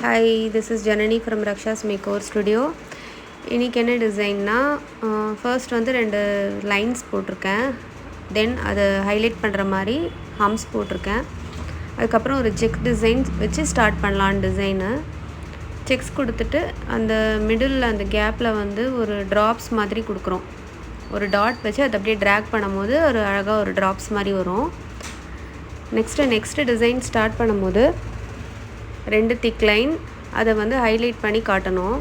Hi, this is Janani from Raksha's Makeover Studio. இன்னைக்கு என்ன டிசைன்னா first வந்து 2 லைன்ஸ் போட்டிருக்கேன். தென் அதை ஹைலைட் பண்ணுற மாதிரி ஹம்ஸ் போட்டிருக்கேன். அதுக்கப்புறம் ஒரு செக் டிசைன் வச்சு ஸ்டார்ட் பண்ணலான்னு டிசைனு. செக்ஸ் கொடுத்துட்டு அந்த மிடில் அந்த கேப்பில் வந்து ஒரு ட்ராப்ஸ் மாதிரி கொடுக்குறோம். ஒரு டாட் வச்சு அதை அப்படியே ட்ராக் பண்ணும்போது ஒரு அழகாக ஒரு ட்ராப்ஸ் மாதிரி வரும். நெக்ஸ்ட்டு டிசைன் ஸ்டார்ட் பண்ணும்போது 2 திக் லைன் அதை வந்து ஹைலைட் பண்ணி காட்டணும்.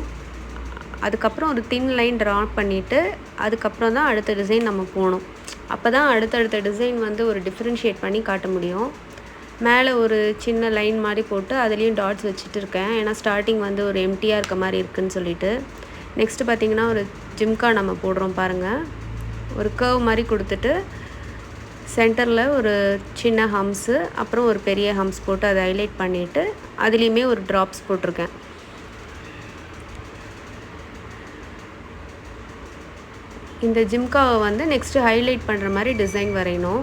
அதுக்கப்புறம் ஒரு தின் லைன் ட்ரா பண்ணிவிட்டு அதுக்கப்புறம் தான் அடுத்த டிசைன் நம்ம போகணும். அப்போ தான் அடுத்தடுத்த டிசைன் வந்து ஒரு டிஃப்ரென்ஷியேட் பண்ணி காட்ட முடியும். மேலே ஒரு சின்ன லைன் மாதிரி போட்டு அதுலேயும் டாட்ஸ் வச்சுட்டு இருக்கேன். ஏன்னா ஸ்டார்டிங் வந்து ஒரு எம்டியாக இருக்க மாதிரி இருக்குதுன்னு சொல்லிட்டு. நெக்ஸ்ட்டு பார்த்திங்கன்னா ஒரு ஜிம்கா நம்ம போடுறோம் பாருங்கள். ஒரு கர்வ் மாதிரி கொடுத்துட்டு சென்டரில் ஒரு சின்ன ஹம்ஸு அப்புறம் ஒரு பெரிய ஹம்ஸ் போட்டு அதை ஹைலைட் பண்ணிவிட்டு அதுலேயுமே ஒரு ட்ராப்ஸ் போட்டிருக்கேன். இந்த ஜிம்காவை வந்து நெக்ஸ்ட்டு ஹைலைட் பண்ணுற மாதிரி டிசைன் வரையணும்.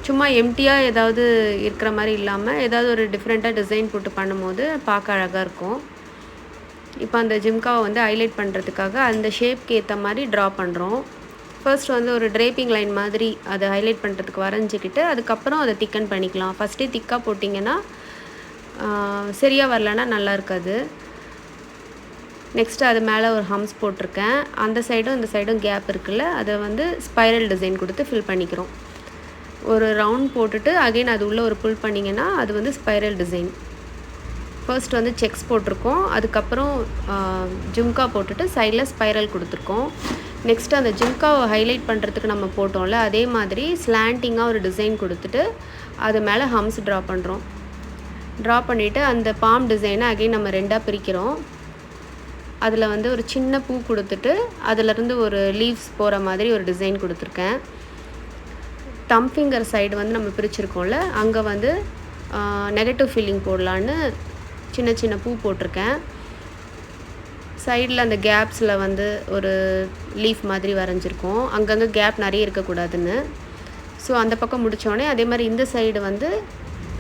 சும்மா எம்டியாக ஏதாவது இருக்கிற மாதிரி இல்லாமல் ஏதாவது ஒரு டிஃப்ரெண்ட்டாக டிசைன் போட்டு பண்ணும்போது பார்க்க அழகாக இருக்கும். இப்போ அந்த ஜிம்காவை வந்து ஹைலைட் பண்ணுறதுக்காக அந்த ஷேப்க்கு ஏற்ற மாதிரி ட்ரா பண்ணுறோம். ஃபர்ஸ்ட் வந்து ஒரு ட்ரேப்பிங் லைன் மாதிரி அதை ஹைலைட் பண்ணுறதுக்கு வரைஞ்சிக்கிட்டு அதுக்கப்புறம் அதை திக்கன் பண்ணிக்கலாம். ஃபஸ்ட்டே திக்காக போட்டிங்கன்னா சரியாக வரலன்னா நல்லா இருக்காது. நெக்ஸ்ட்டு அது மேலே ஒரு ஹம்ஸ் போட்டிருக்கேன். அந்த சைடும் இந்த சைடும் கேப் இருக்குல்ல, அதை வந்து ஸ்பைரல் டிசைன் கொடுத்து ஃபில் பண்ணிக்கிறோம். ஒரு ரவுண்ட் போட்டுட்டு அகெயின் அது உள்ளே ஒரு புல் பண்ணிங்கன்னா அது வந்து ஸ்பைரல் டிசைன். ஃபர்ஸ்ட் வந்து செக்ஸ் போட்டிருக்கோம். அதுக்கப்புறம் ஜிம்கா போட்டுட்டு சைடில் ஸ்பைரல் கொடுத்துருக்கோம். நெக்ஸ்ட்டு அந்த ஜிம்காவை ஹைலைட் பண்ணுறதுக்கு நம்ம போட்டோம்ல, அதே மாதிரி ஸ்லாண்டிங்காக ஒரு டிசைன் கொடுத்துட்டு அது மேலே ஹம்ஸ் ட்ரா பண்ணுறோம். ட்ரா பண்ணிவிட்டு அந்த பாம் டிசைனை அகெயின் நம்ம 2ஆக பிரிக்கிறோம். அதில் வந்து ஒரு சின்ன பூ கொடுத்துட்டு அதிலேருந்து ஒரு லீவ்ஸ் போகிற மாதிரி ஒரு டிசைன் கொடுத்துருக்கேன். தம் ஃபிங்கர் சைடு வந்து நம்ம பிரிச்சுருக்கோம்ல, அங்கே வந்து நெகட்டிவ் ஃபீலிங் போடலான்னு சின்ன சின்ன பூ போட்டிருக்கேன். சைடில் அந்த கேப்ஸில் வந்து ஒரு லீஃப் மாதிரி வரைஞ்சிருக்கோம். அங்கங்கே கேப் நிறைய இருக்கக்கூடாதுன்னு. ஸோ அந்த பக்கம் முடித்தோடனே அதே மாதிரி இந்த சைடு வந்து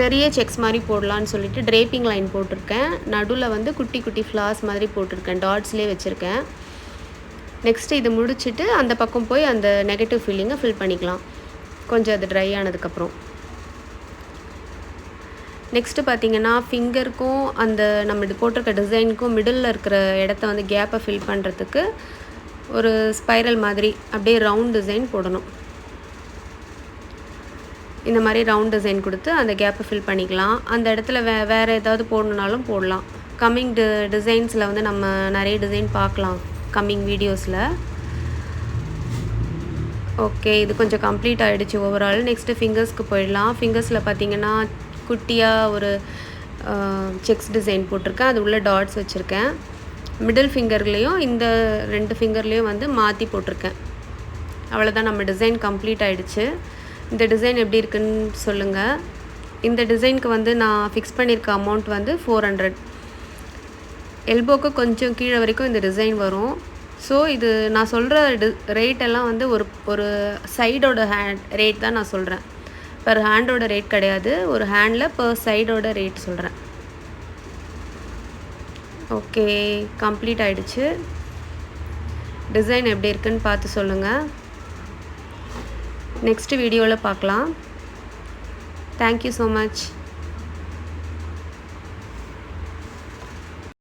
பெரிய செக்ஸ் மாதிரி போடலான்னு சொல்லிட்டு ட்ரேப்பிங் லைன் போட்டிருக்கேன். நடுவில் வந்து குட்டி குட்டி ஃப்ளார்ஸ் மாதிரி போட்டிருக்கேன். டாட்ஸ்லேயே வச்சுருக்கேன். நெக்ஸ்ட்டு இது முடிச்சுட்டு அந்த பக்கம் போய் அந்த நெகட்டிவ் ஃபீலிங்கை ஃபில் பண்ணிக்கலாம் கொஞ்சம் அது ட்ரை ஆனதுக்கப்புறம். நெக்ஸ்ட்டு பார்த்திங்கன்னா ஃபிங்கருக்கும் அந்த நம்ம இது போட்டிருக்க டிசைனுக்கும் மிடில் இருக்கிற இடத்த வந்து கேப்பை ஃபில் பண்ணுறதுக்கு ஒரு ஸ்பைரல் மாதிரி அப்படியே ரவுண்ட் டிசைன் போடணும். இந்த மாதிரி ரவுண்ட் டிசைன் கொடுத்து அந்த கேப்பை ஃபில் பண்ணிக்கலாம். அந்த இடத்துல வேறு ஏதாவது போடணுன்னாலும் போடலாம். கம்மிங் டிசைன்ஸில் வந்து நம்ம நிறைய டிசைன் பார்க்கலாம் கம்மிங் வீடியோஸில். ஓகே, இது கொஞ்சம் கம்ப்ளீட் ஆகிடுச்சு ஓவரால். நெக்ஸ்ட்டு ஃபிங்கர்ஸ்க்கு போயிடலாம். ஃபிங்கர்ஸில் பார்த்திங்கன்னா குட்டியாக ஒரு செக்ஸ் டிசைன் போட்டிருக்கேன். அது உள்ள டாட்ஸ் வச்சுருக்கேன். மிடில் ஃபிங்கர்லேயும் இந்த 2 ஃபிங்கர்லேயும் வந்து மாற்றி போட்டிருக்கேன். அவ்வளோதான், நம்ம டிசைன் கம்ப்ளீட் ஆகிடுச்சு. இந்த டிசைன் எப்படி இருக்குன்னு சொல்லுங்கள். இந்த டிசைனுக்கு வந்து நான் ஃபிக்ஸ் பண்ணியிருக்க அமௌண்ட் வந்து 400. எல்போக்கு கொஞ்சம் கீழே வரைக்கும் இந்த டிசைன் வரும். ஸோ இது நான் சொல்கிற ரேட் எல்லாம் வந்து ஒரு சைடோட ரேட் தான் நான் சொல்கிறேன். பர் ஹேண்டோட ரேட் கிடையாது. ஒரு ஹேண்டில் பர் சைடோட ரேட் சொல்கிறேன். ஓகே, கம்ப்ளீட் ஆகிடுச்சு. டிசைன் எப்படி இருக்குன்னு பார்த்து சொல்லுங்கள். நெக்ஸ்ட் வீடியோவில் பார்க்கலாம். Thank you so much.